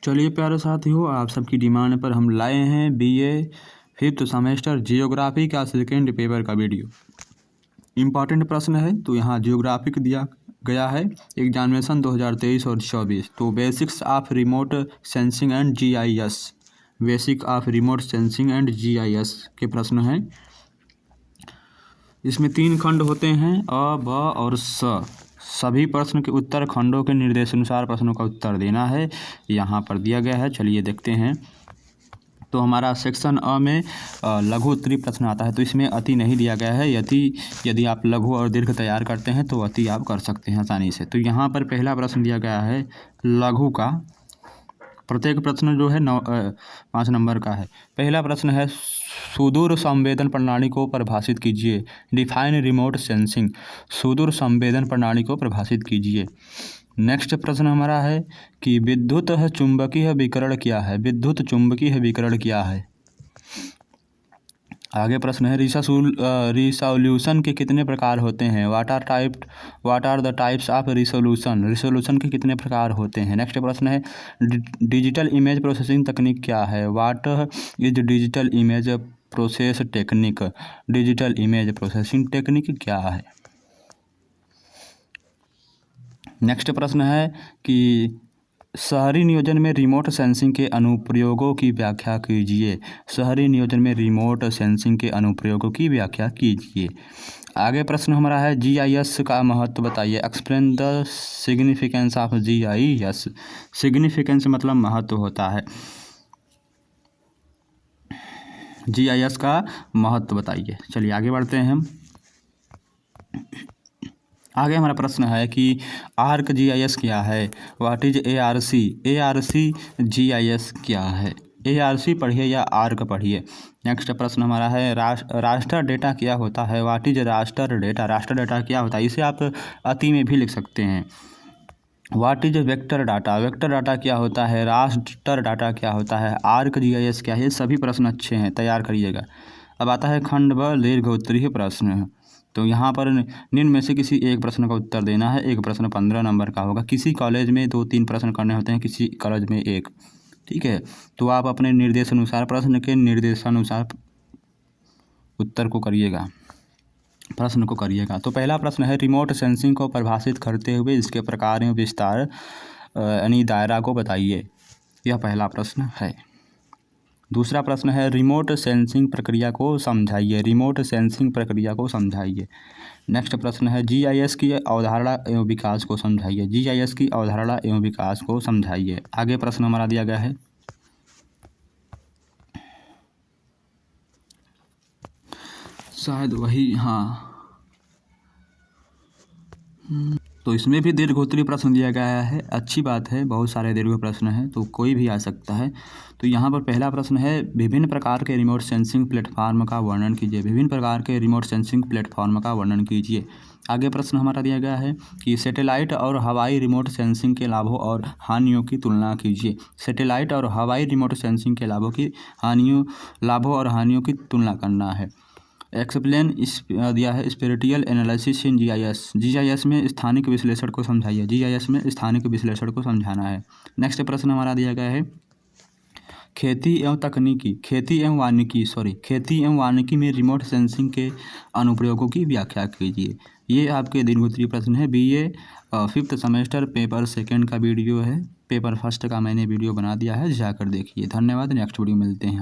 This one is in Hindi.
चलिए प्यारे साथियों, आप सबकी डिमांड पर हम लाए हैं बीए 5th सेमेस्टर जियोग्राफी का सेकेंड पेपर का वीडियो। इम्पॉर्टेंट प्रश्न है तो यहाँ जियोग्राफिक दिया गया है एग्जामिनेशन 2023 और 24। तो basics of remote sensing and GIS, basic of remote sensing and GIS के प्रश्न हैं। इसमें 3 खंड होते हैं अ, ब और स। सभी प्रश्न के उत्तर खंडों के निर्देशानुसार प्रश्नों का उत्तर देना है, यहाँ पर दिया गया है। चलिए देखते हैं। तो हमारा सेक्शन अ में लघु उत्तरीय प्रश्न आता है। तो इसमें अति नहीं दिया गया है। यदि आप लघु और दीर्घ तैयार करते हैं तो अति आप कर सकते हैं आसानी से। तो यहाँ पर पहला प्रश्न दिया गया है लघु का। प्रत्येक प्रश्न जो है 5 नंबर का है। पहला प्रश्न है सुदूर संवेदन प्रणाली को परिभाषित कीजिए। Define remote sensing. सुदूर संवेदन प्रणाली को परिभाषित कीजिए। नेक्स्ट प्रश्न हमारा है कि विद्युत चुंबकीय विकिरण क्या है। विद्युत चुंबकीय विकिरण क्या है। आगे प्रश्न है रिसोल्यूशन के कितने प्रकार होते हैं। What are the types of resolution. Resolution के कितने प्रकार होते हैं। नेक्स्ट प्रश्न है डिजिटल इमेज प्रोसेसिंग तकनीक क्या है। What is digital image process technique. Digital image processing technique क्या है। नेक्स्ट प्रश्न है कि शहरी नियोजन में रिमोट सेंसिंग के अनुप्रयोगों की व्याख्या कीजिए। शहरी नियोजन में रिमोट सेंसिंग के अनुप्रयोगों की व्याख्या कीजिए। आगे प्रश्न हमारा है जीआईएस का महत्व बताइए। Explain the significance of GIS. Significance मतलब महत्व होता है। जीआईएस का महत्व बताइए। चलिए आगे बढ़ते हैं हम। आगे हमारा प्रश्न है कि आर्क जीआईएस क्या है। What is ARC. ARC GIS क्या है। एआरसी पढ़िए या आर्क पढ़िए। नेक्स्ट प्रश्न हमारा है रास्टर डेटा क्या होता है। What is raster data. Raster data क्या होता है। इसे आप अति में भी लिख सकते हैं। What is vector data. Vector data क्या होता है। रास्टर डाटा क्या होता है। आर्क जीआईएस क्या है। सभी प्रश्न अच्छे हैं, तैयार करिएगा। अब आता है खंड ब दीर्घ उत्तरीय प्रश्न। तो यहाँ पर निम्न में से किसी एक प्रश्न का उत्तर देना है। एक प्रश्न 15 नंबर का होगा। किसी कॉलेज में 2-3 प्रश्न करने होते हैं, किसी कॉलेज में 1। ठीक है, तो आप अपने निर्देशानुसार प्रश्न के निर्देशानुसार उत्तर को करिएगा, प्रश्न को करिएगा। तो पहला प्रश्न है रिमोट सेंसिंग को परिभाषित करते हुए इसके प्रकार एवं विस्तार यानी दायरा को बताइए। यह पहला प्रश्न है। दूसरा प्रश्न है रिमोट सेंसिंग प्रक्रिया को समझाइए। रिमोट सेंसिंग प्रक्रिया को समझाइए। नेक्स्ट प्रश्न है जीआईएस की अवधारणा एवं विकास को समझाइए। जीआईएस की अवधारणा एवं विकास को समझाइए। आगे प्रश्न हमारा दिया गया है शायद वही, हाँ। तो इसमें भी दीर्घ उत्तरीय प्रश्न दिया गया है। अच्छी बात है, बहुत सारे दीर्घ प्रश्न हैं तो कोई भी आ सकता है। तो यहाँ पर पहला प्रश्न है विभिन्न प्रकार के रिमोट सेंसिंग प्लेटफॉर्म का वर्णन कीजिए। विभिन्न प्रकार के रिमोट सेंसिंग प्लेटफॉर्म का वर्णन कीजिए। आगे प्रश्न हमारा दिया गया है कि सैटेलाइट और हवाई रिमोट सेंसिंग के लाभों और हानियों की तुलना कीजिए। सैटेलाइट और हवाई रिमोट सेंसिंग के लाभों और हानियों की तुलना करना है। एक्सप्लेन दिया है spatial analysis in GIS. GIS में स्थानिक विश्लेषण को समझाइए। जीआईएस में स्थानिक विश्लेषण को समझाना है। नेक्स्ट प्रश्न हमारा दिया गया है खेती एवं वानिकी में रिमोट सेंसिंग के अनुप्रयोगों की व्याख्या कीजिए। ये आपके दीर्घ उत्तरीय प्रश्न है। बीए 5th सेमेस्टर पेपर 2 का वीडियो है। पेपर 1 का मैंने वीडियो बना दिया है, जाकर देखिए। धन्यवाद। नेक्स्ट वीडियो मिलते हैं।